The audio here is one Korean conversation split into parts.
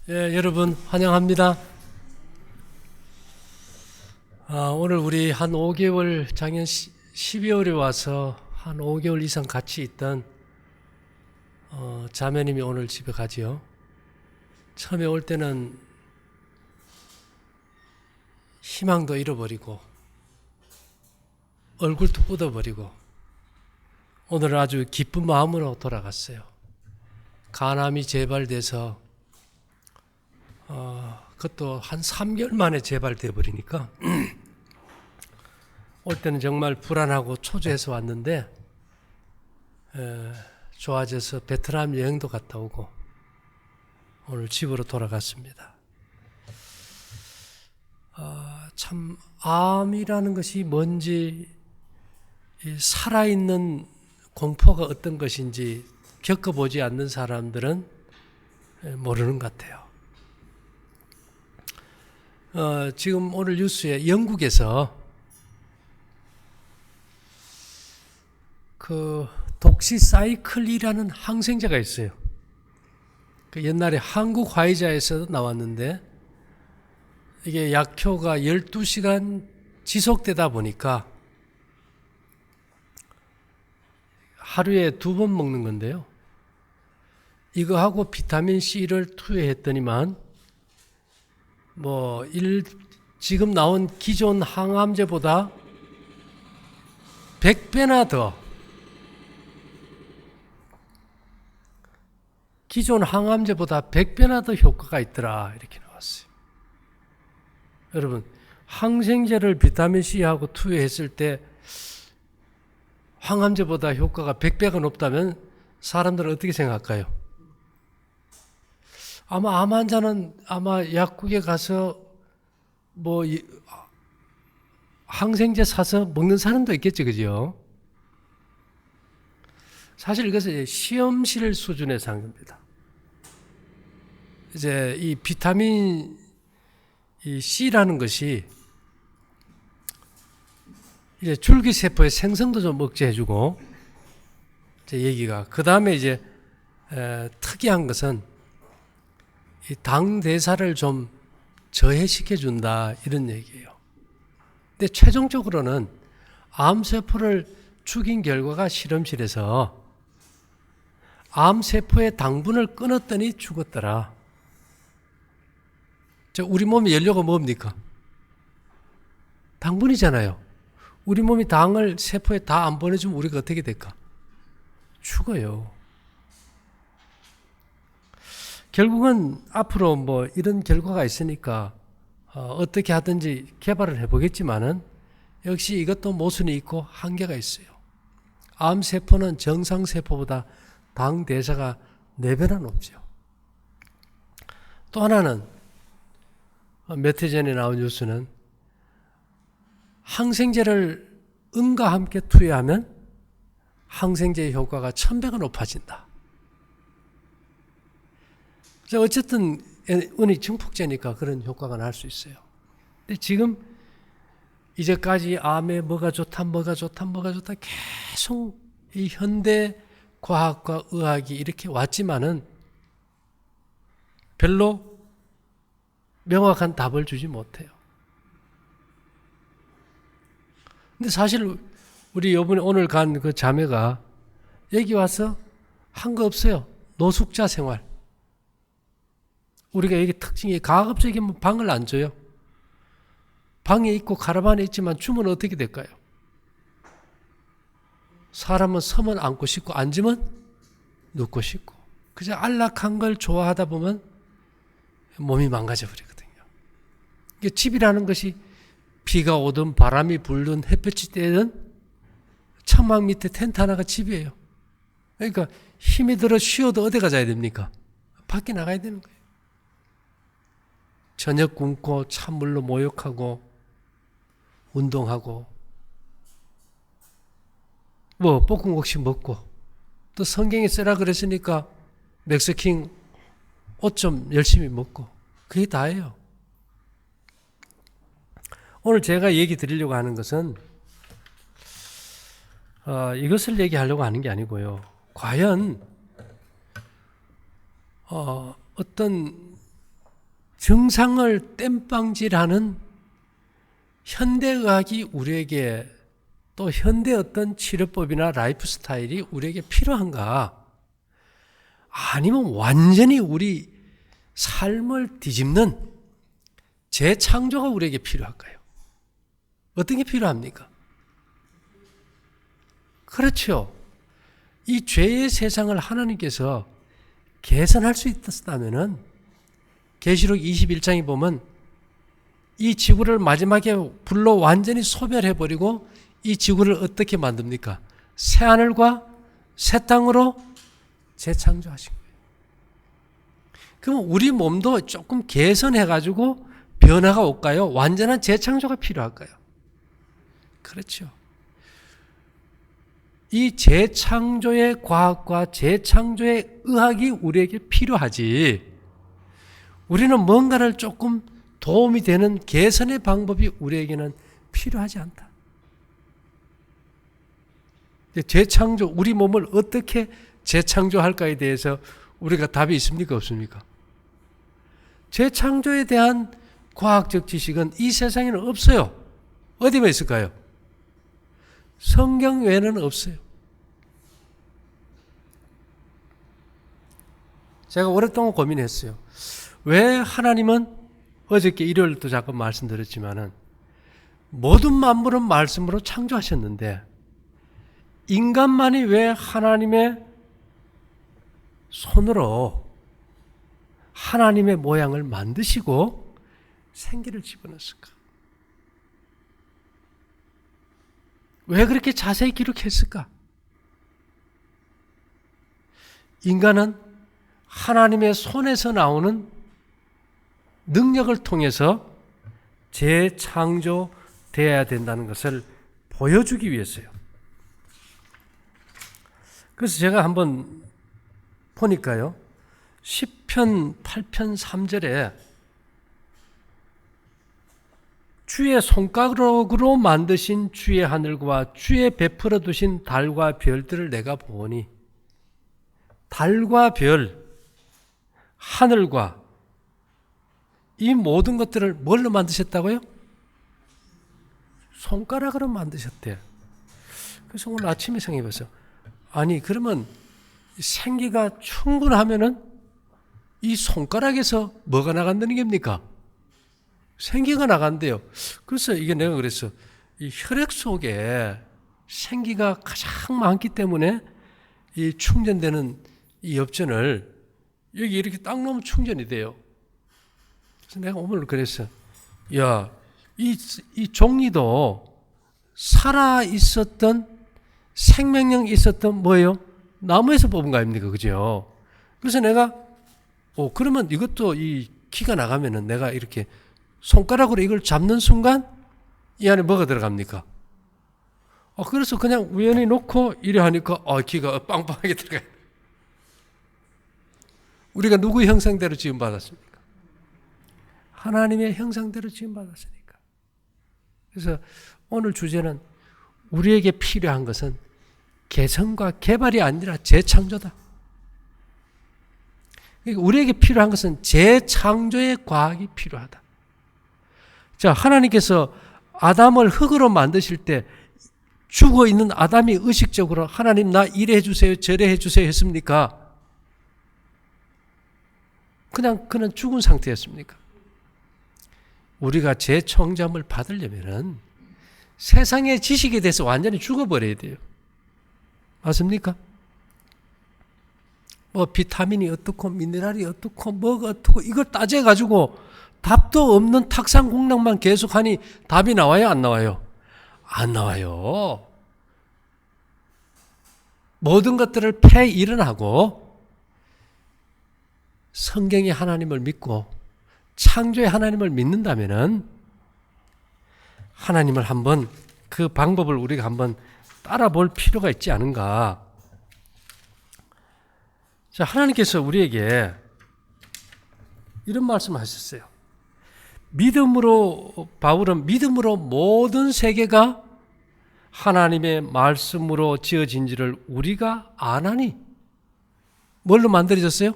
여러분 환영합니다. 오늘 우리 한 5개월 작년 12월에 와서 한 5개월 이상 같이 있던 자매님이 오늘 집에 가지요. 처음에 올 때는 희망도 잃어버리고 얼굴도 뻗어버리고 오늘은 아주 기쁜 마음으로 돌아갔어요. 간암이 재발돼서 그것도 한 3개월 만에 재발돼 버리니까 올 때는 정말 불안하고 초조해서 왔는데 좋아져서 베트남 여행도 갔다 오고 오늘 집으로 돌아갔습니다. 참 암이라는 것이 뭔지 살아있는 공포가 어떤 것인지 겪어보지 않는 사람들은 모르는 것 같아요. 지금 오늘 뉴스에 영국에서 그 독시사이클이라는 항생제가 있어요. 그 옛날에 한국 화이자에서도 나왔는데 이게 약효가 12시간 지속되다 보니까 하루에 2번 먹는 건데요. 이거하고 비타민 C를 투여했더니만 지금 나온 기존 항암제보다 100배나 더 기존 항암제보다 100배나 더 효과가 있더라 이렇게 나왔어요. 여러분 항생제를 비타민 C하고 투여했을 때 항암제보다 효과가 100배가 높다면 사람들은 어떻게 생각할까요? 아마 암 환자는 아마 약국에 가서 항생제 사서 먹는 사람도 있겠죠, 그죠? 사실 이것은 시험실 수준의 상입니다. 이제 이 비타민 C라는 것이 이제 줄기세포의 생성도 좀 억제해주고, 제 얘기가. 그 다음에 이제, 특이한 것은 이 당 대사를 좀 저해시켜준다, 이런 얘기예요. 근데 최종적으로는 암세포를 죽인 결과가 실험실에서 암세포의 당분을 끊었더니 죽었더라. 우리 몸의 연료가 뭡니까? 당분이잖아요. 우리 몸이 당을 세포에 다 안 보내주면 우리가 어떻게 될까? 죽어요. 결국은 앞으로 이런 결과가 있으니까 어떻게 하든지 개발을 해보겠지만은 역시 이것도 모순이 있고 한계가 있어요. 암세포는 정상세포보다 당 대사가 4배나 높죠. 또 하나는 몇 해 전에 나온 뉴스는 항생제를 은과 함께 투여하면 항생제의 효과가 1000배가 높아진다. 어쨌든 은이 증폭제니까 그런 효과가 날 수 있어요. 근데 지금 이제까지 암에 뭐가 좋다 계속 이 현대 과학과 의학이 이렇게 왔지만은 별로 명확한 답을 주지 못해요. 근데 사실 우리 이번에 오늘 간 그 자매가 여기 와서 한 거 없어요. 노숙자 생활. 우리가 여기 특징이 가급적이면 방을 안 줘요. 방에 있고 카라반에 있지만 주면 어떻게 될까요? 사람은 서면 앉고 싶고 앉으면 눕고 싶고 그저 안락한 걸 좋아하다 보면 몸이 망가져 버리거든요. 이게 집이라는 것이 비가 오든 바람이 불든 햇볕이 떼든 천막 밑에 텐트 하나가 집이에요. 그러니까 힘이 들어 쉬어도 어디 가야 됩니까? 밖에 나가야 되는 거예요. 저녁 굶고 찬물로 목욕하고 운동하고 볶음국식 먹고 또 성경에 쓰라 그랬으니까 맥스킹 옷 좀 열심히 먹고 그게 다예요. 오늘 제가 얘기 드리려고 하는 것은 이것을 얘기하려고 하는 게 아니고요. 과연 어떤 증상을 땜빵질하는 현대의학이 우리에게 또 현대 어떤 치료법이나 라이프 스타일이 우리에게 필요한가? 아니면 완전히 우리 삶을 뒤집는 재창조가 우리에게 필요할까요? 어떤 게 필요합니까? 그렇죠. 이 죄의 세상을 하나님께서 개선할 수 있었다면은 계시록 21장에 보면 이 지구를 마지막에 불로 완전히 소멸해버리고 이 지구를 어떻게 만듭니까? 새 하늘과 새 땅으로 재창조하신 거예요. 그럼 우리 몸도 조금 개선해가지고 변화가 올까요? 완전한 재창조가 필요할까요? 그렇죠. 이 재창조의 과학과 재창조의 의학이 우리에게 필요하지. 우리는 뭔가를 조금 도움이 되는 개선의 방법이 우리에게는 필요하지 않다. 재창조, 우리 몸을 어떻게 재창조할까에 대해서 우리가 답이 있습니까? 없습니까? 재창조에 대한 과학적 지식은 이 세상에는 없어요. 어디만 있을까요? 성경 외에는 없어요. 제가 오랫동안 고민했어요. 왜 하나님은 어저께 일요일도 잠깐 말씀드렸지만은 모든 만물은 말씀으로 창조하셨는데 인간만이 왜 하나님의 손으로 하나님의 모양을 만드시고 생기를 집어넣었을까? 왜 그렇게 자세히 기록했을까? 인간은 하나님의 손에서 나오는 능력을 통해서 재창조되어야 된다는 것을 보여주기 위해서요. 그래서 제가 한번 보니까요. 10편 8편 3절에 주의 손가락으로 만드신 주의 하늘과 주의 베풀어 두신 달과 별들을 내가 보니 달과 별, 하늘과 이 모든 것들을 뭘로 만드셨다고요? 손가락으로 만드셨대요. 그래서 오늘 아침에 생각해봤어요. 아니 그러면 생기가 충분하면은 이 손가락에서 뭐가 나간다는 겁니까? 생기가 나간대요. 그래서 이게 내가 그랬어. 이 혈액 속에 생기가 가장 많기 때문에 이 충전되는 이 엽전을 여기 이렇게 딱 놓으면 충전이 돼요. 그래서 내가 오늘 그랬어. 야, 이 종이도 살아 있었던 생명력 있었던 뭐예요? 나무에서 뽑은 거 아닙니까? 그죠? 그래서 내가 그러면 이것도 이 키가 나가면은 내가 이렇게 손가락으로 이걸 잡는 순간 이 안에 뭐가 들어갑니까? 그래서 그냥 우연히 놓고 이래 하니까 키가 빵빵하게 들어가요. 우리가 누구의 형상대로 지음받았습니까? 하나님의 형상대로 지음받았으니까. 그래서 오늘 주제는 우리에게 필요한 것은 개선과 개발이 아니라 재창조다. 그러니까 우리에게 필요한 것은 재창조의 과학이 필요하다. 자, 하나님께서 아담을 흙으로 만드실 때 죽어 있는 아담이 의식적으로 하나님 나 이래 해주세요, 저래 해주세요 했습니까? 그냥 그는 죽은 상태였습니까? 우리가 재창조함을 받으려면은 세상의 지식에 대해서 완전히 죽어버려야 돼요. 맞습니까? 뭐 비타민이 어떻고 미네랄이 어떻고 뭐가 어떻고 이걸 따져가지고 답도 없는 탁상공략만 계속하니 답이 나와요? 안 나와요? 안 나와요. 모든 것들을 폐일은하고 성경의 하나님을 믿고 창조의 하나님을 믿는다면은 하나님을 한번 그 방법을 우리가 한번 따라 볼 필요가 있지 않은가. 자, 하나님께서 우리에게 이런 말씀 하셨어요. 믿음으로, 바울은 믿음으로 모든 세계가 하나님의 말씀으로 지어진지를 우리가 아나니. 뭘로 만들어졌어요?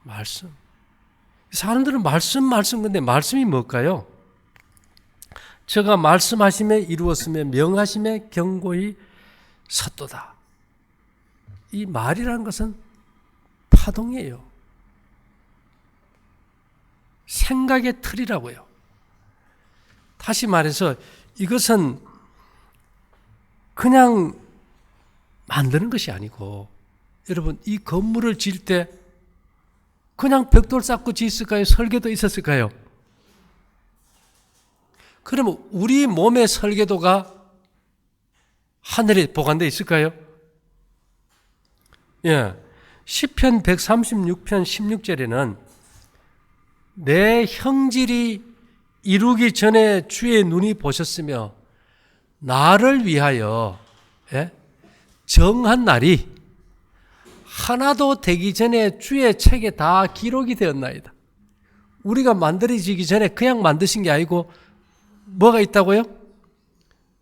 말씀. 사람들은 말씀 근데 말씀이 뭘까요? 저가 말씀하심에 이루었으며 명하심에 경고히 섰도다. 이 말이라는 것은 파동이에요. 생각의 틀이라고요. 다시 말해서 이것은 그냥 만드는 것이 아니고, 여러분, 이 건물을 지을 때 그냥 벽돌 쌓고 지었을까요? 설계도 있었을까요? 그러면 우리 몸의 설계도가 하늘에 보관되어 있을까요? 예. 시편 136편 16절에는 내 형질이 이루기 전에 주의 눈이 보셨으며 나를 위하여 정한 날이 하나도 되기 전에 주의 책에 다 기록이 되었나이다. 우리가 만들어지기 전에 그냥 만드신 게 아니고 뭐가 있다고요?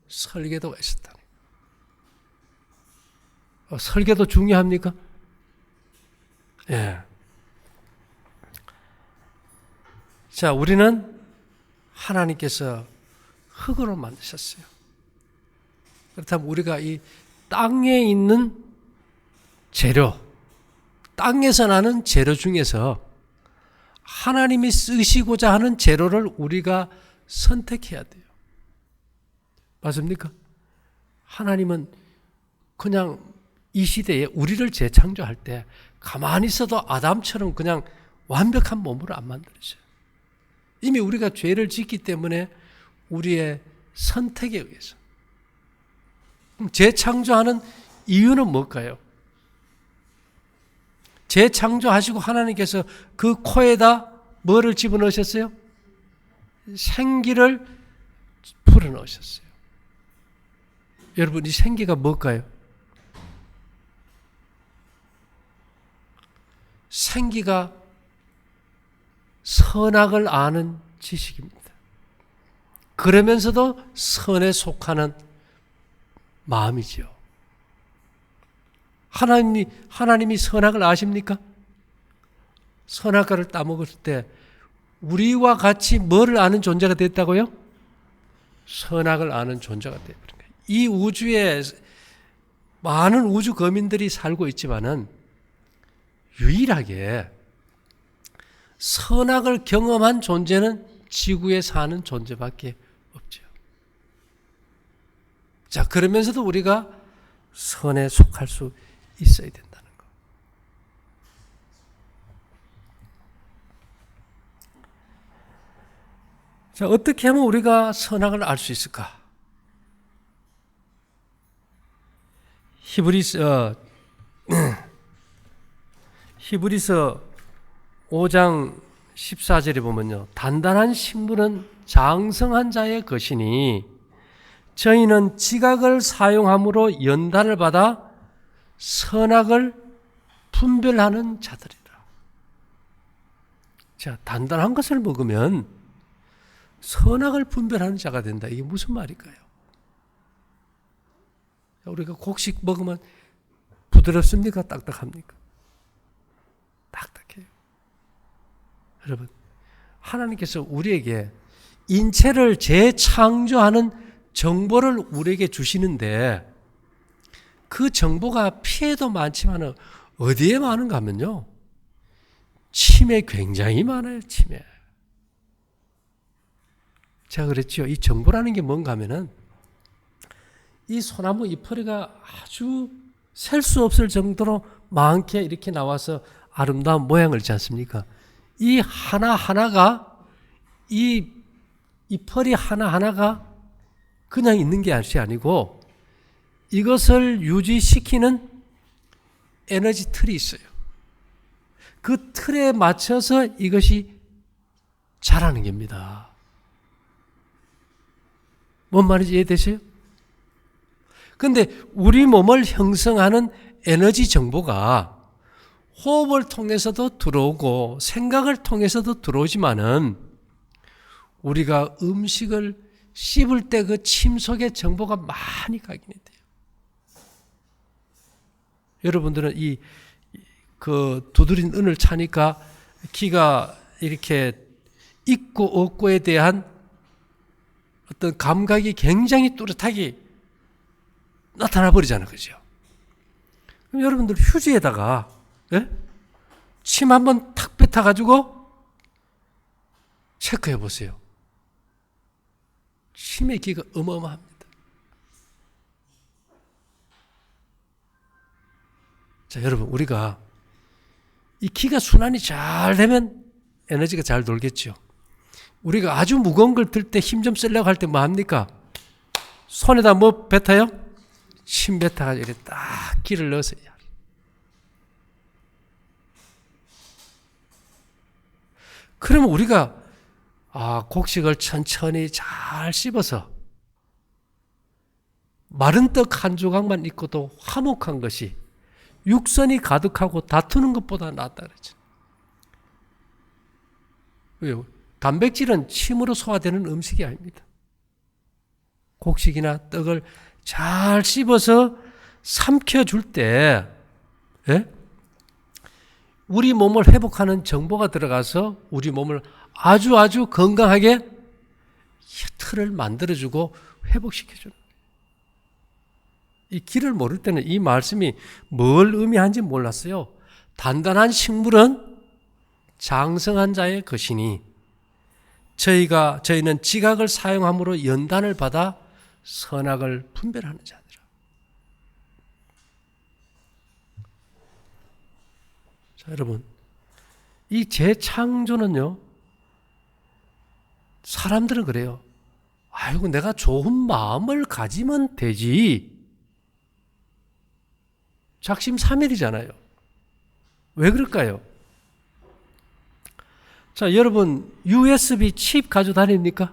설계도가 있었다. 설계도 중요합니까? 예. 자, 우리는 하나님께서 흙으로 만드셨어요. 그렇다면 우리가 이 땅에 있는 재료, 땅에서 나는 재료 중에서 하나님이 쓰시고자 하는 재료를 우리가 선택해야 돼요. 맞습니까? 하나님은 그냥 이 시대에 우리를 재창조할 때 가만히 있어도 아담처럼 그냥 완벽한 몸으로 안 만들어져요. 이미 우리가 죄를 짓기 때문에 우리의 선택에 의해서. 그럼 재창조하는 이유는 뭘까요? 재창조하시고 하나님께서 그 코에다 뭐를 집어넣으셨어요? 생기를 불어넣으셨어요. 여러분, 이 생기가 뭘까요? 생기가 선악을 아는 지식입니다. 그러면서도 선에 속하는 마음이죠. 하나님이 선악을 아십니까? 선악과를 따먹을 때 우리와 같이 뭐를 아는 존재가 됐다고요? 선악을 아는 존재가 되어버린 거예요. 이 우주에 많은 우주 거민들이 살고 있지만은 유일하게 선악을 경험한 존재는 지구에 사는 존재밖에 없죠. 자, 그러면서도 우리가 선에 속할 수 있어야 된다는 거. 자, 어떻게 하면 우리가 선악을 알 수 있을까? 히브리서 5장 14절에 보면요. 단단한 식물은 장성한 자의 것이니 저희는 지각을 사용함으로 연단을 받아 선악을 분별하는 자들이라. 자, 단단한 것을 먹으면 선악을 분별하는 자가 된다. 이게 무슨 말일까요? 우리가 곡식 먹으면 부드럽습니까? 딱딱합니까? 딱딱해요. 여러분, 하나님께서 우리에게 인체를 재창조하는 정보를 우리에게 주시는데 그 정보가 피해도 많지만 어디에 많은가 하면요. 침에 굉장히 많아요. 침에. 제가 그랬죠. 이 정보라는 게 뭔가 하면은 이 소나무 잎허리가 아주 셀 수 없을 정도로 많게 이렇게 나와서 아름다운 모양을 짓지 않습니까? 이 하나하나가 이 잎허리 하나하나가 그냥 있는 게 것이 아니고 이것을 유지시키는 에너지 틀이 있어요. 그 틀에 맞춰서 이것이 자라는 겁니다. 뭔 말인지 이해되세요? 그런데 우리 몸을 형성하는 에너지 정보가 호흡을 통해서도 들어오고 생각을 통해서도 들어오지만은 우리가 음식을 씹을 때 그 침 속에 정보가 많이 각인이 돼요. 여러분들은 그 두드린 은을 차니까 기가 이렇게 있고 없고에 대한 어떤 감각이 굉장히 뚜렷하게 나타나 버리잖아요. 그죠? 그럼 여러분들 휴지에다가 예? 침 한번 탁 뱉어가지고 체크해 보세요. 침의 기가 어마어마합니다. 자, 여러분, 우리가 이 기가 순환이 잘 되면 에너지가 잘 돌겠죠. 우리가 아주 무거운 걸 들 때 힘 좀 쓰려고 할 때 뭐 합니까? 손에다 뭐 뱉어요? 침 뱉어가지고 이렇게 딱 기를 넣어서. 그러면 우리가 곡식을 천천히 잘 씹어서 마른 떡 한 조각만 있고도 화목한 것이 육선이 가득하고 다투는 것보다 낫다 그러죠. 왜요? 단백질은 침으로 소화되는 음식이 아닙니다. 곡식이나 떡을 잘 씹어서 삼켜줄 때 우리 몸을 회복하는 정보가 들어가서 우리 몸을 아주 건강하게 틀을 만들어주고 회복시켜주는 거예요. 이 길을 모를 때는 이 말씀이 뭘 의미하는지 몰랐어요. 단단한 식물은 장성한 자의 것이니 저희는 지각을 사용함으로 연단을 받아 선악을 분별하는 자들아. 자, 여러분, 이 재창조는요, 사람들은 그래요. 아이고, 내가 좋은 마음을 가지면 되지. 작심삼일이잖아요. 왜 그럴까요? 자, 여러분, USB 칩 가지고 다닙니까?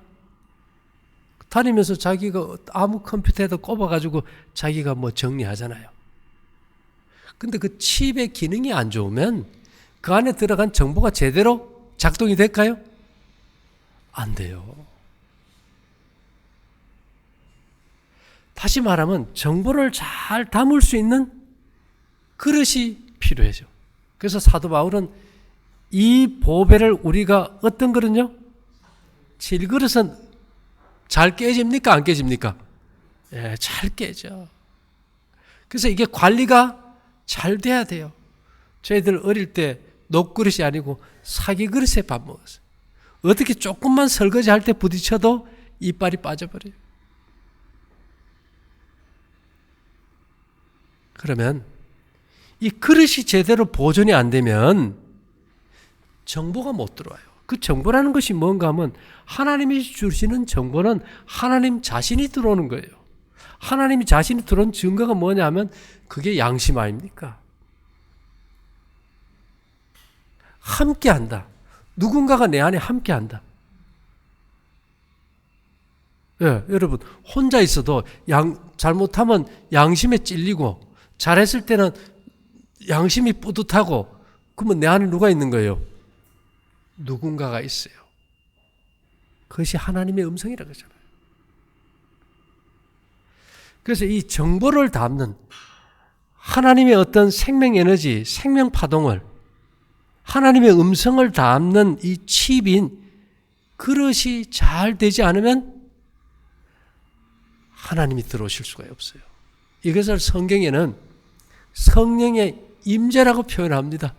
다니면서 자기가 아무 컴퓨터에도 꼽아가지고 자기가 뭐 정리하잖아요. 근데 그 칩의 기능이 안 좋으면 그 안에 들어간 정보가 제대로 작동이 될까요? 안 돼요. 다시 말하면 정보를 잘 담을 수 있는 그릇이 필요해져. 그래서 사도 바울은 이 보배를 우리가 어떤 그릇요? 질그릇은 잘 깨집니까? 안 깨집니까? 예, 잘 깨져. 그래서 이게 관리가 잘 돼야 돼요. 저희들 어릴 때 녹그릇이 아니고 사기 그릇에 밥 먹었어요. 어떻게 조금만 설거지 할 때 부딪혀도 이빨이 빠져버려요. 그러면 이 그릇이 제대로 보존이 안 되면 정보가 못 들어와요. 그 정보라는 것이 뭔가 하면 하나님이 주시는 정보는 하나님 자신이 들어오는 거예요. 하나님이 자신이 들어온 증거가 뭐냐 하면 그게 양심 아닙니까? 함께한다. 누군가가 내 안에 함께한다. 예, 여러분 혼자 있어도 잘못하면 양심에 찔리고 잘했을 때는 양심이 뿌듯하고 그러면 내 안에 누가 있는 거예요? 누군가가 있어요. 그것이 하나님의 음성이라고 하잖아요. 그래서 이 정보를 담는 하나님의 어떤 생명 에너지, 생명 파동을 하나님의 음성을 담는 이 칩인 그릇이 잘 되지 않으면 하나님이 들어오실 수가 없어요. 이것을 성경에는 성령의 임재라고 표현합니다.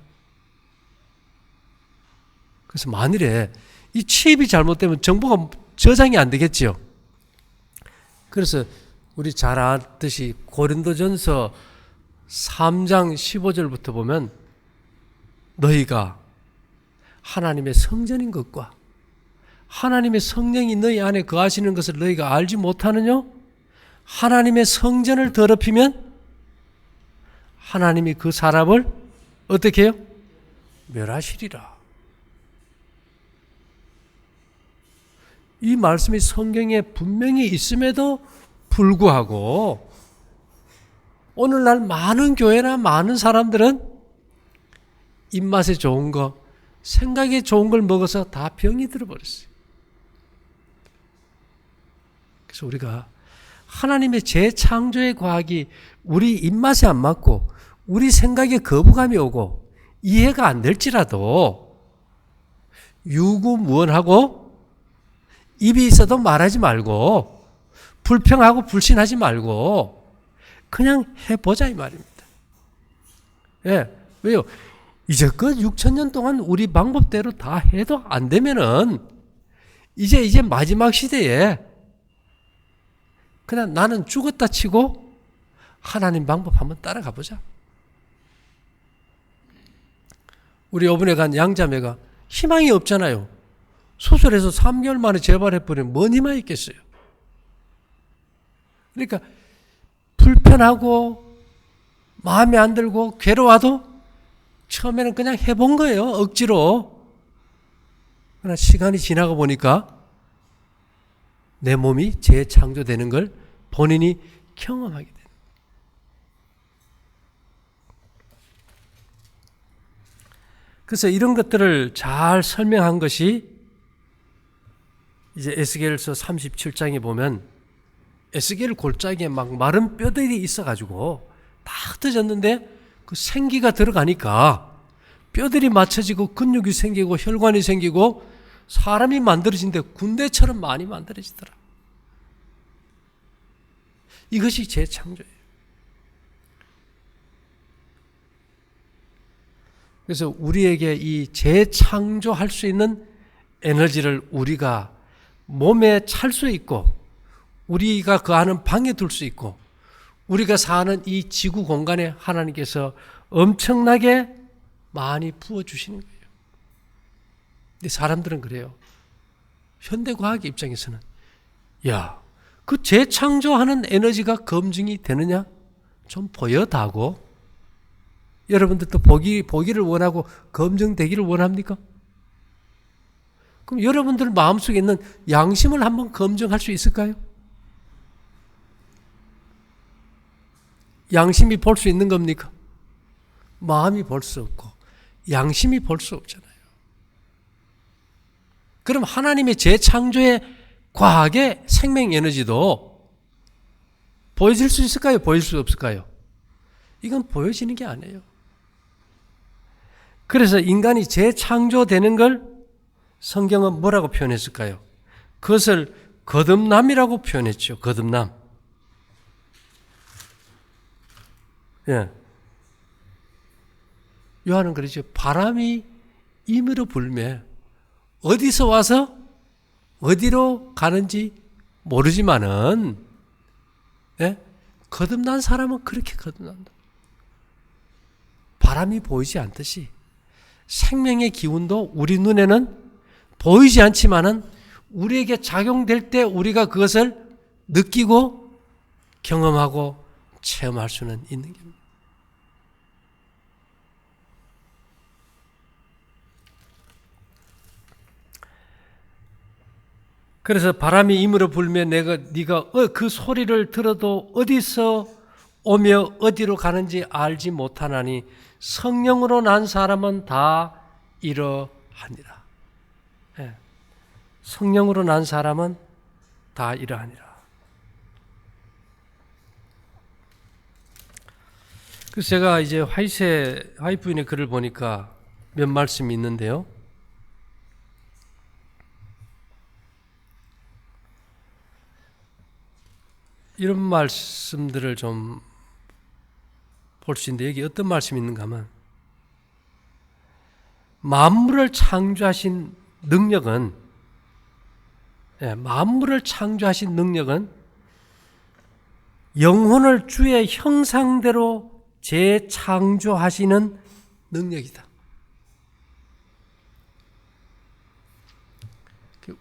그래서 만일에 이 칩이 잘못되면 정보가 저장이 안 되겠지요. 그래서 우리 잘 알듯이 고린도전서 3장 15절부터 보면 너희가 하나님의 성전인 것과 하나님의 성령이 너희 안에 거하시는 것을 너희가 알지 못하느냐? 하나님의 성전을 더럽히면 하나님이 그 사람을 어떻게 해요? 멸하시리라. 이 말씀이 성경에 분명히 있음에도 불구하고 오늘날 많은 교회나 많은 사람들은 입맛에 좋은 거, 생각에 좋은 걸 먹어서 다 병이 들어버렸어요. 그래서 우리가 하나님의 재창조의 과학이 우리 입맛에 안 맞고 우리 생각에 거부감이 오고 이해가 안 될지라도 유구무원하고 입이 있어도 말하지 말고 불평하고 불신하지 말고 그냥 해보자 이 말입니다. 예, 왜요? 이제껏 6,000년 동안 우리 방법대로 다 해도 안 되면은 이제 마지막 시대에 그냥 나는 죽었다 치고 하나님 방법 한번 따라가 보자. 우리 이번에 간 양자매가 희망이 없잖아요. 수술해서 3개월 만에 재발해버리면 뭔 희망이 있겠어요. 그러니까 불편하고 마음에 안 들고 괴로워도 처음에는 그냥 해본 거예요. 억지로. 그러나 시간이 지나가 보니까 내 몸이 재창조되는 걸 본인이 경험하게 됩니다. 그래서 이런 것들을 잘 설명한 것이 이제 에스겔서 37장에 보면 에스겔 골짜기에 막 마른 뼈들이 있어가지고 다 흩어졌는데 그 생기가 들어가니까 뼈들이 맞춰지고 근육이 생기고 혈관이 생기고 사람이 만들어진데 군대처럼 많이 만들어지더라. 이것이 재창조예요. 그래서 우리에게 이 재창조할 수 있는 에너지를 우리가 몸에 찰 수 있고 우리가 거하는 방에 둘 수 있고 우리가 사는 이 지구 공간에 하나님께서 엄청나게 많이 부어주시는 거예요. 근데 사람들은 그래요. 현대과학의 입장에서는 야, 그 재창조하는 에너지가 검증이 되느냐? 좀 보여다고. 여러분들도 보기를 원하고 검증되기를 원합니까? 그럼 여러분들 마음속에 있는 양심을 한번 검증할 수 있을까요? 양심이 볼 수 있는 겁니까? 마음이 볼 수 없고 양심이 볼 수 없잖아요. 그럼 하나님의 재창조의 과학의 생명 에너지도 보여질 수 있을까요? 보일 수 없을까요? 이건 보여지는 게 아니에요. 그래서 인간이 재창조되는 걸 성경은 뭐라고 표현했을까요? 그것을 거듭남이라고 표현했죠. 거듭남. 예. 요한은 그러죠. 바람이 임으로 불매 어디서 와서 어디로 가는지 모르지만은 예? 거듭난 사람은 그렇게 거듭난다. 바람이 보이지 않듯이 생명의 기운도 우리 눈에는 보이지 않지만은 우리에게 작용될 때 우리가 그것을 느끼고 경험하고 체험할 수는 있는 겁니다. 그래서 바람이 임으로 불면 네가 그 소리를 들어도 어디서 오며 어디로 가는지 알지 못하나니 성령으로 난 사람은 다 이러하니라. 예. 성령으로 난 사람은 다 이러하니라. 그래서 제가 이제 화이트부인의 글을 보니까 몇 말씀이 있는데요. 이런 말씀들을 좀 볼 수 있는데 여기 어떤 말씀이 있는가 하면 만물을 창조하신 능력은 영혼을 주의 형상대로 재창조하시는 능력이다.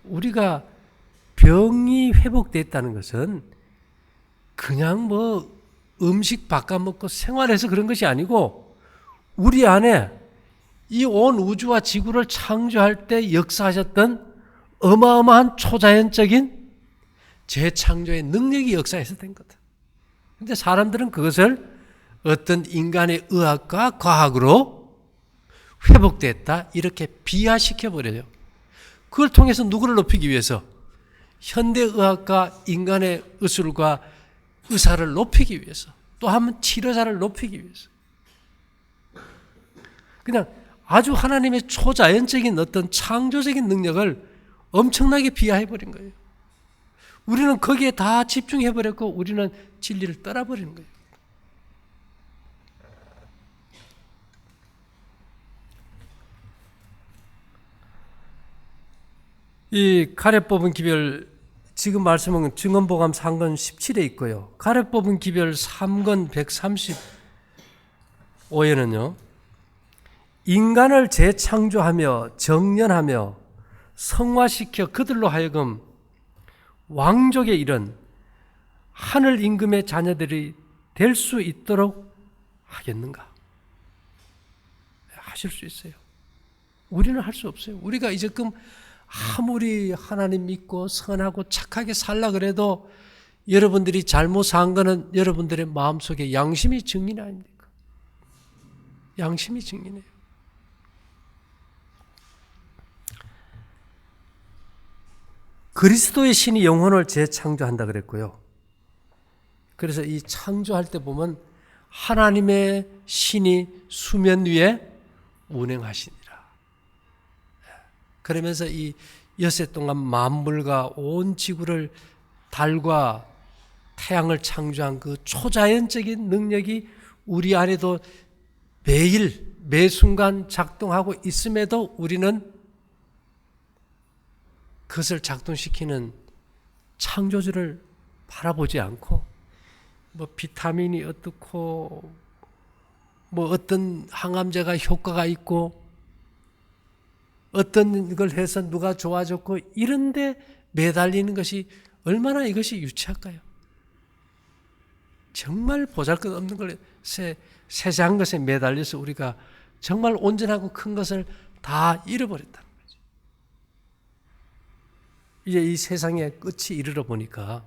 우리가 병이 회복됐다는 것은 그냥 음식 바꿔 먹고 생활해서 그런 것이 아니고 우리 안에 이 온 우주와 지구를 창조할 때 역사하셨던 어마어마한 초자연적인 재창조의 능력이 역사해서 된 거다. 그런데 사람들은 그것을 어떤 인간의 의학과 과학으로 회복됐다 이렇게 비하시켜버려요. 그걸 통해서 누구를 높이기 위해서? 현대의학과 인간의 의술과 의사를 높이기 위해서, 또 한 번 치료자를 높이기 위해서. 그냥 아주 하나님의 초자연적인 어떤 창조적인 능력을 엄청나게 비하해버린 거예요. 우리는 거기에 다 집중해버렸고 우리는 진리를 떠나버리는 거예요. 이 가래 뽑은 기별, 지금 말씀은 증언보감 3권 17에 있고요. 가래 뽑은 기별 3권 135에는요. 인간을 재창조하며 정련하며 성화시켜 그들로 하여금 왕족의 일은 하늘 임금의 자녀들이 될 수 있도록 하겠는가? 하실 수 있어요. 우리는 할 수 없어요. 우리가 이제끔 아무리 하나님 믿고 선하고 착하게 살라 그래도 여러분들이 잘못 산 거는 여러분들의 마음속에 양심이 증인 아닙니까? 양심이 증인해요. 그리스도의 신이 영혼을 재창조한다 그랬고요. 그래서 이 창조할 때 보면 하나님의 신이 수면 위에 운행하시니라. 그러면서 이 엿새 동안 만물과 온 지구를 달과 태양을 창조한 그 초자연적인 능력이 우리 안에도 매일 매 순간 작동하고 있음에도 우리는 그것을 작동시키는 창조주를 바라보지 않고 뭐 비타민이 어떻고 뭐 어떤 항암제가 효과가 있고 어떤 걸 해서 누가 좋아졌고 이런데 매달리는 것이 얼마나 이것이 유치할까요? 정말 보잘것없는 것에 세세한 것에 매달려서 우리가 정말 온전하고 큰 것을 다 잃어버렸다는 거죠. 이제 이 세상의 끝이 이르러 보니까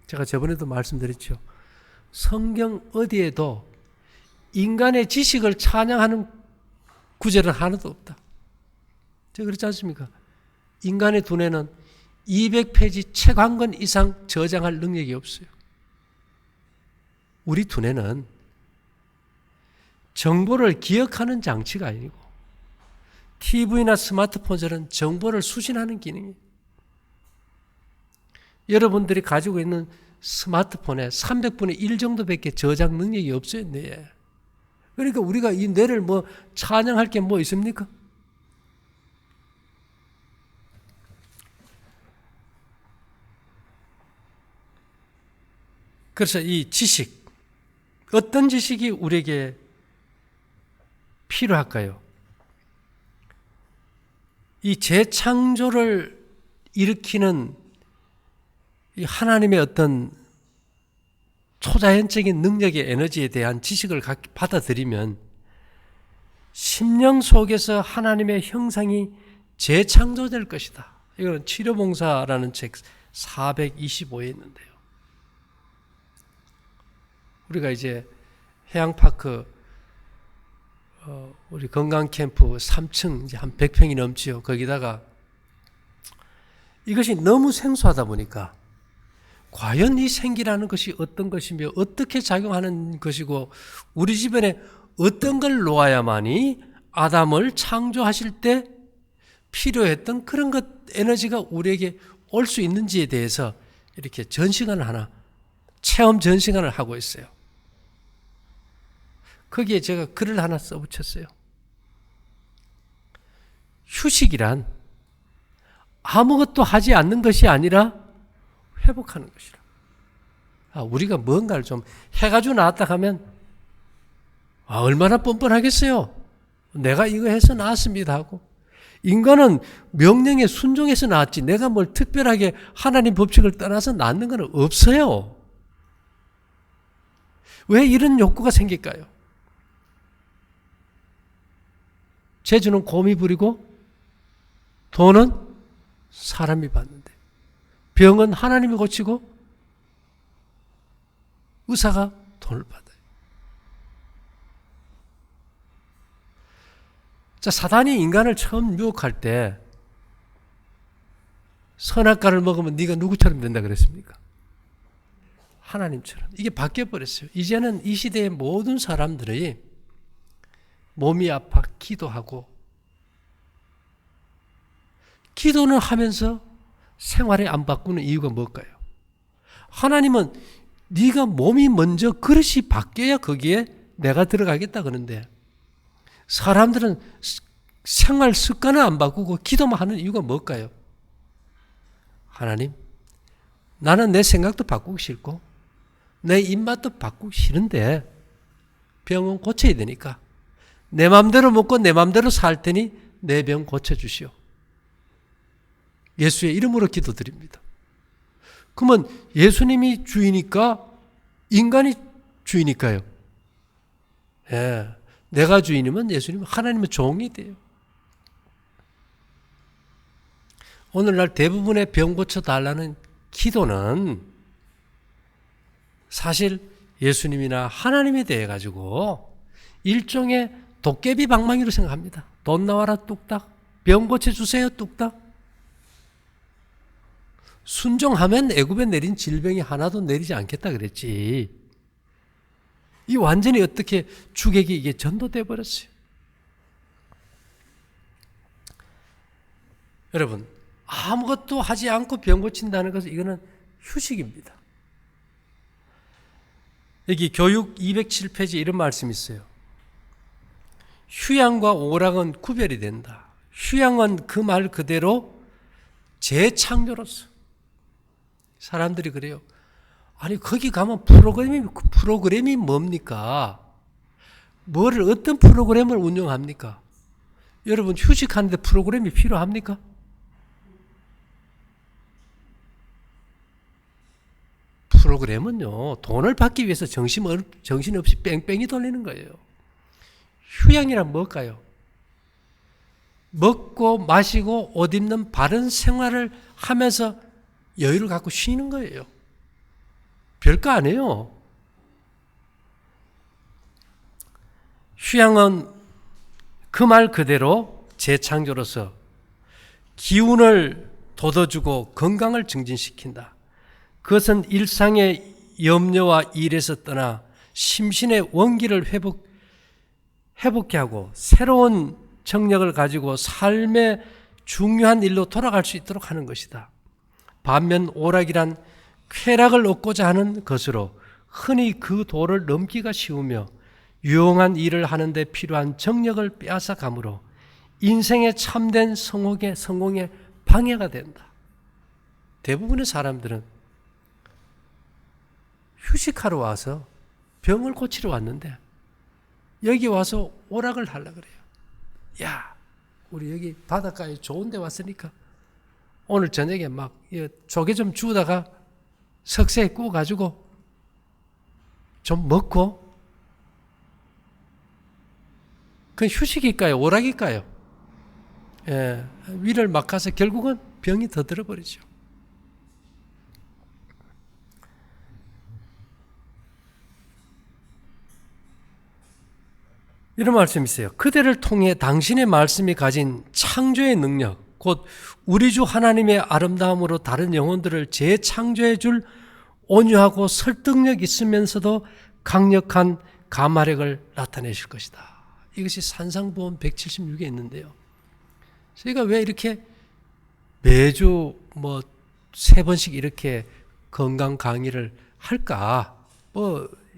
제가 저번에도 말씀드렸죠. 성경 어디에도 인간의 지식을 찬양하는 구절은 하나도 없다. 제가 그렇지 않습니까? 인간의 두뇌는 200페이지 책 한 권 이상 저장할 능력이 없어요. 우리 두뇌는 정보를 기억하는 장치가 아니고 TV나 스마트폰처럼 정보를 수신하는 기능이에요. 여러분들이 가지고 있는 스마트폰에 300분의 1 정도밖에 저장 능력이 없어요, 뇌에. 그러니까 우리가 이 뇌를 뭐 찬양할 게 뭐 있습니까? 그래서 이 지식, 어떤 지식이 우리에게 필요할까요? 이 재창조를 일으키는 이 하나님의 어떤 초자연적인 능력의 에너지에 대한 지식을 받아들이면 심령 속에서 하나님의 형상이 재창조될 것이다. 이거는 치료봉사라는 책 425에 있는데요. 우리가 이제 해양파크 우리 건강캠프 3층 이제 한 100평이 넘지요. 거기다가 이것이 너무 생소하다 보니까 과연 이 생기라는 것이 어떤 것이며 어떻게 작용하는 것이고 우리 주변에 어떤 걸 놓아야만이 아담을 창조하실 때 필요했던 그런 것 에너지가 우리에게 올 수 있는지에 대해서 이렇게 전시관을 하나 체험 전시관을 하고 있어요. 거기에 제가 글을 하나 써붙였어요. 휴식이란 아무것도 하지 않는 것이 아니라 회복하는 것이라. 우리가 뭔가를 좀 해가지고 나왔다 하면 얼마나 뻔뻔하겠어요. 내가 이거 해서 나왔습니다 하고. 인간은 명령에 순종해서 나왔지 내가 뭘 특별하게 하나님 법칙을 떠나서 낳는 건 없어요. 왜 이런 욕구가 생길까요? 재주는 곰이 부리고 돈은 사람이 받는데 병은 하나님이 고치고 의사가 돈을 받아요. 자, 사단이 인간을 처음 유혹할 때 선악과를 먹으면 네가 누구처럼 된다 그랬습니까? 하나님처럼. 이게 바뀌어버렸어요. 이제는 이 시대의 모든 사람들이 몸이 아파 기도하고, 기도는 하면서 생활에 안 바꾸는 이유가 뭘까요? 하나님은 네가 몸이 먼저 그릇이 바뀌어야 거기에 내가 들어가겠다 그러는데, 사람들은 생활 습관을 안 바꾸고 기도만 하는 이유가 뭘까요? 하나님, 나는 내 생각도 바꾸기 싫고 내 입맛도 바꾸기 싫은데 병은 고쳐야 되니까 내 맘대로 먹고 내 맘대로 살 테니 내 병 고쳐주시오. 예수의 이름으로 기도드립니다. 그러면 예수님이 주이니까 인간이 주이니까요. 예, 내가 주인이면 예수님은 하나님은 종이 돼요. 오늘날 대부분의 병 고쳐달라는 기도는 사실 예수님이나 하나님에 대해 가지고 일종의 도깨비 방망이로 생각합니다. 돈 나와라 뚝딱, 병 고쳐주세요 뚝딱. 순종하면 애굽에 내린 질병이 하나도 내리지 않겠다 그랬지. 이 완전히 어떻게 주객이 이게 전도돼 버렸어요. 여러분, 아무것도 하지 않고 병 고친다는 것은 이거는 휴식입니다. 여기 교육 207페이지 이런 말씀이 있어요. 휴양과 오락은 구별이 된다. 휴양은 그 말 그대로 재창조로서. 사람들이 그래요. 아니 거기 가면 프로그램이 뭡니까? 어떤 프로그램을 운영합니까? 여러분 휴식하는데 프로그램이 필요합니까? 프로그램은요, 돈을 받기 위해서 정신없이 뺑뺑이 돌리는 거예요. 휴양이란 뭘까요? 먹고 마시고 옷 입는 바른 생활을 하면서 여유를 갖고 쉬는 거예요. 별거 아니에요. 휴양은 그 말 그대로 재창조로서 기운을 돋워주고 건강을 증진시킨다. 그것은 일상의 염려와 일에서 떠나 심신의 원기를 회복케 하고 새로운 정력을 가지고 삶의 중요한 일로 돌아갈 수 있도록 하는 것이다. 반면 오락이란 쾌락을 얻고자 하는 것으로 흔히 그 도를 넘기가 쉬우며 유용한 일을 하는 데 필요한 정력을 빼앗아가므로 인생의 참된 성공에 방해가 된다. 대부분의 사람들은 휴식하러 와서 병을 고치러 왔는데 여기 와서 오락을 하려고 그래요. 야, 우리 여기 바닷가에 좋은 데 왔으니까 오늘 저녁에 막 조개 좀 주우다가 석쇠에 구워가지고 좀 먹고. 그건 휴식일까요? 오락일까요? 예, 위를 막 가서 결국은 병이 더 들어버리죠. 이런 말씀이 있어요. 그대를 통해 당신의 말씀이 가진 창조의 능력, 곧 우리 주 하나님의 아름다움으로 다른 영혼들을 재창조해 줄 온유하고 설득력 있으면서도 강력한 감화력을 나타내실 것이다. 이것이 산상보험 176에 있는데요. 저희가 왜 이렇게 매주 3번씩 이렇게 건강 강의를 할까?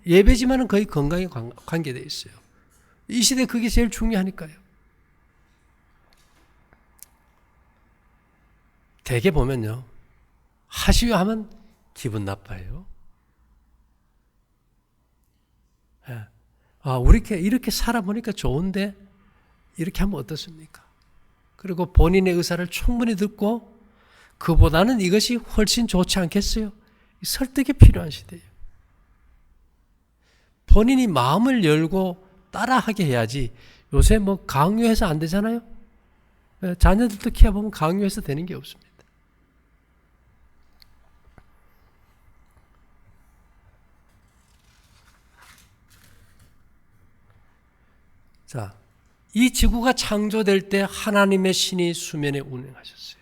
예배지만은 거의 건강에 관계되어 있어요. 이 시대에 그게 제일 중요하니까요. 대개 보면요, 하시오 하면 기분 나빠요. 예. 우리 이렇게 살아보니까 좋은데 이렇게 하면 어떻습니까? 그리고 본인의 의사를 충분히 듣고 그보다는 이것이 훨씬 좋지 않겠어요? 설득이 필요한 시대예요. 본인이 마음을 열고 따라하게 해야지. 요새 강요해서 안 되잖아요. 자녀들도 키워보면 강요해서 되는 게 없습니다. 자, 이 지구가 창조될 때 하나님의 신이 수면에 운행하셨어요.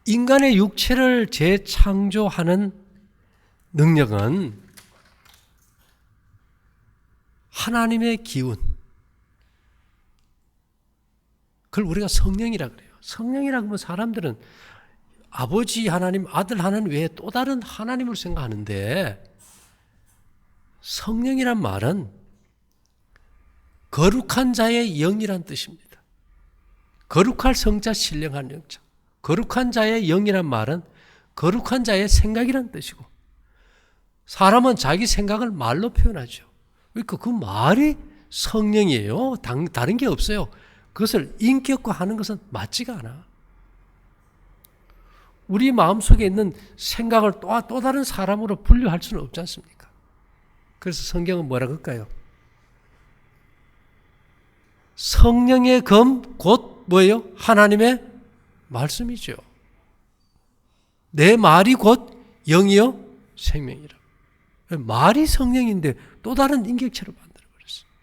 인간의 육체를 재창조하는 능력은 하나님의 기운, 그걸 우리가 성령이라 그래요. 성령이라고 하면 사람들은 아버지 하나님, 아들 하나님 외에 또 다른 하나님을 생각하는데, 성령이란 말은 거룩한 자의 영이란 뜻입니다. 거룩할 성자 신령한 영자. 거룩한 자의 영이란 말은 거룩한 자의 생각이란 뜻이고, 사람은 자기 생각을 말로 표현하죠. 그러니까 그 말이 성령이에요. 다른 게 없어요. 그것을 인격화 하는 것은 맞지가 않아. 우리 마음속에 있는 생각을 또 다른 사람으로 분류할 수는 없지 않습니까? 그래서 성경은 뭐라 그럴까요? 성령의 검, 곧 뭐예요? 하나님의 말씀이죠. 내 말이 곧 영이요 생명이라. 말이 성령인데 또 다른 인격체로 만들어버렸어요.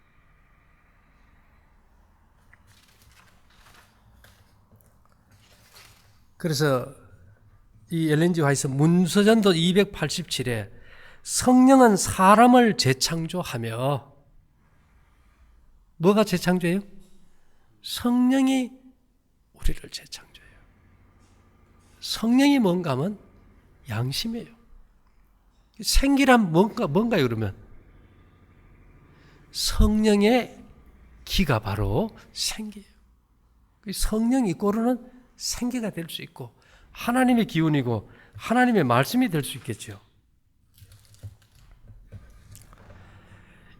그래서 이 엘렌 G 화이트 문서전도 287에 성령은 사람을 재창조하며, 뭐가 재창조해요? 성령이 우리를 재창조해요. 성령이 뭔가 하면 양심이에요. 생기란 뭔가요 그러면? 성령의 기가 바로 생기예요. 성령이 이꼬르는 생기가 될 수 있고 하나님의 기운이고 하나님의 말씀이 될 수 있겠죠.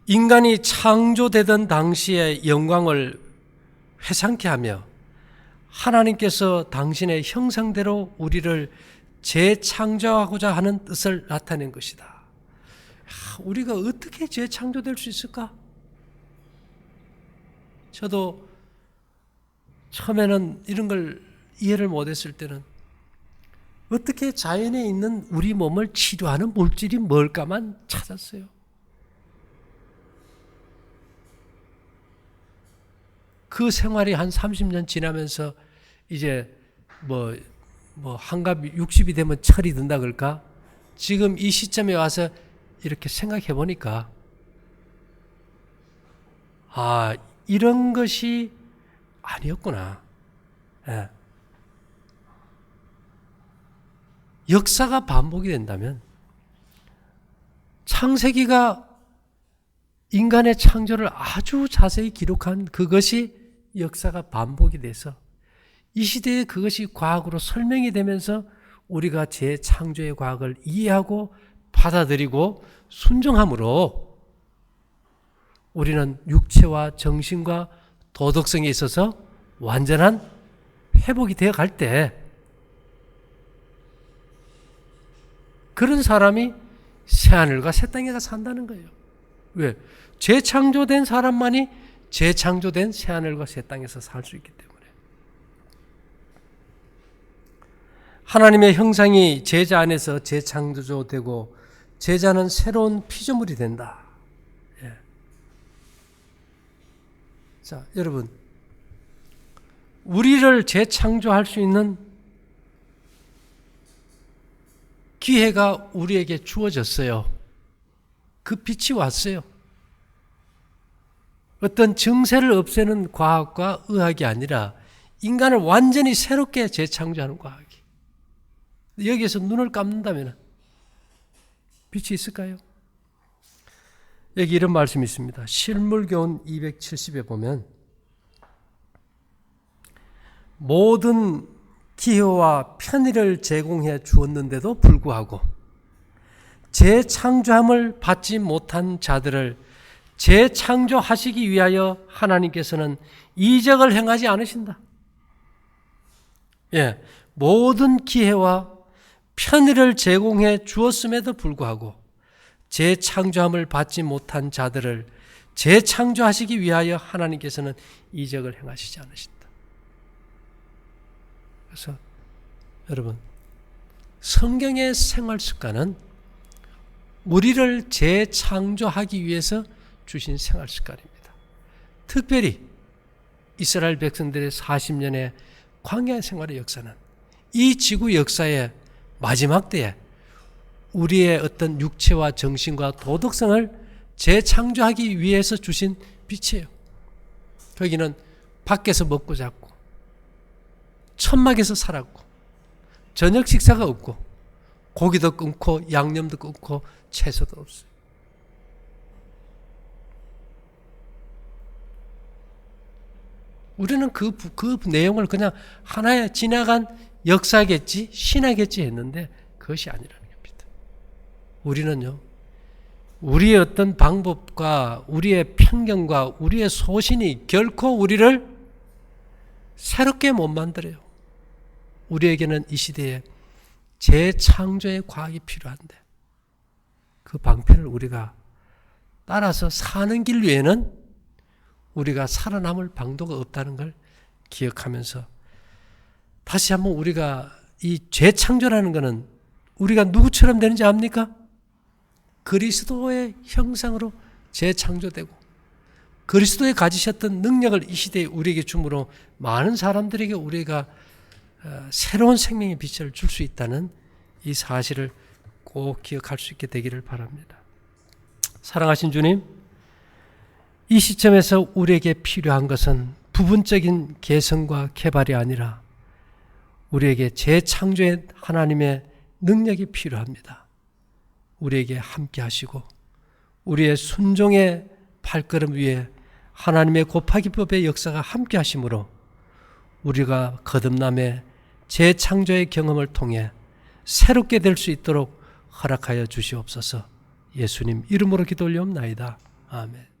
인간이 창조되던 당시의 영광을 회상케 하며 하나님께서 당신의 형상대로 우리를 재창조하고자 하는 뜻을 나타낸 것이다. 우리가 어떻게 재창조될 수 있을까? 저도 처음에는 이런 걸 이해를 못했을 때는 어떻게 자연에 있는 우리 몸을 치료하는 물질이 뭘까만 찾았어요. 그 생활이 한 30년 지나면서 이제 한갑 60이 되면 철이 든다 그럴까? 지금 이 시점에 와서 이렇게 생각해 보니까 이런 것이 아니었구나. 예. 역사가 반복이 된다면 창세기가 인간의 창조를 아주 자세히 기록한 그것이 역사가 반복이 돼서 이 시대에 그것이 과학으로 설명이 되면서 우리가 재창조의 과학을 이해하고 받아들이고 순종함으로 우리는 육체와 정신과 도덕성에 있어서 완전한 회복이 되어 갈 때 그런 사람이 새하늘과 새 땅에 가 산다는 거예요. 왜? 재창조된 사람만이 재창조된 새하늘과 새 땅에서 살 수 있기 때문에. 하나님의 형상이 제자 안에서 재창조되고 제자는 새로운 피조물이 된다. 예. 자, 여러분, 우리를 재창조할 수 있는 기회가 우리에게 주어졌어요. 그 빛이 왔어요. 어떤 증세를 없애는 과학과 의학이 아니라 인간을 완전히 새롭게 재창조하는 과학이. 여기에서 눈을 감는다면 빛이 있을까요? 여기 이런 말씀이 있습니다. 실물교훈 270에 보면 모든 기회와 편의를 제공해 주었는데도 불구하고 재창조함을 받지 못한 자들을 재창조하시기 위하여 하나님께서는 이적을 행하지 않으신다. 예, 모든 기회와 편의를 제공해 주었음에도 불구하고 재창조함을 받지 못한 자들을 재창조하시기 위하여 하나님께서는 이적을 행하시지 않으신다. 그래서 여러분, 성경의 생활 습관은 우리를 재창조하기 위해서 주신 생활 습관입니다. 특별히 이스라엘 백성들의 40년의 광야 생활의 역사는 이 지구 역사의 마지막 때에 우리의 어떤 육체와 정신과 도덕성을 재창조하기 위해서 주신 빛이에요. 거기는 밖에서 먹고 자고 천막에서 살았고 저녁 식사가 없고 고기도 끊고 양념도 끊고 채소도 없어요. 우리는 그 내용을 그냥 하나의 지나간 역사겠지, 신화겠지 했는데 그것이 아니라는 겁니다. 우리는요, 우리의 어떤 방법과 우리의 편견과 우리의 소신이 결코 우리를 새롭게 못 만들어요. 우리에게는 이 시대에 재창조의 과학이 필요한데 그 방편을 우리가 따라서 사는 길 외에는 우리가 살아남을 방도가 없다는 걸 기억하면서 다시 한번 우리가 이 재창조라는 것은 우리가 누구처럼 되는지 압니까? 그리스도의 형상으로 재창조되고 그리스도의 가지셨던 능력을 이 시대에 우리에게 주므로 많은 사람들에게 우리가 새로운 생명의 빛을 줄 수 있다는 이 사실을 꼭 기억할 수 있게 되기를 바랍니다. 사랑하신 주님, 이 시점에서 우리에게 필요한 것은 부분적인 개성과 개발이 아니라 우리에게 재창조의 하나님의 능력이 필요합니다. 우리에게 함께 하시고 우리의 순종의 발걸음 위에 하나님의 곱하기법의 역사가 함께 하심으로 우리가 거듭남의 재창조의 경험을 통해 새롭게 될 수 있도록 허락하여 주시옵소서. 예수님 이름으로 기도 올리옵나이다. 아멘.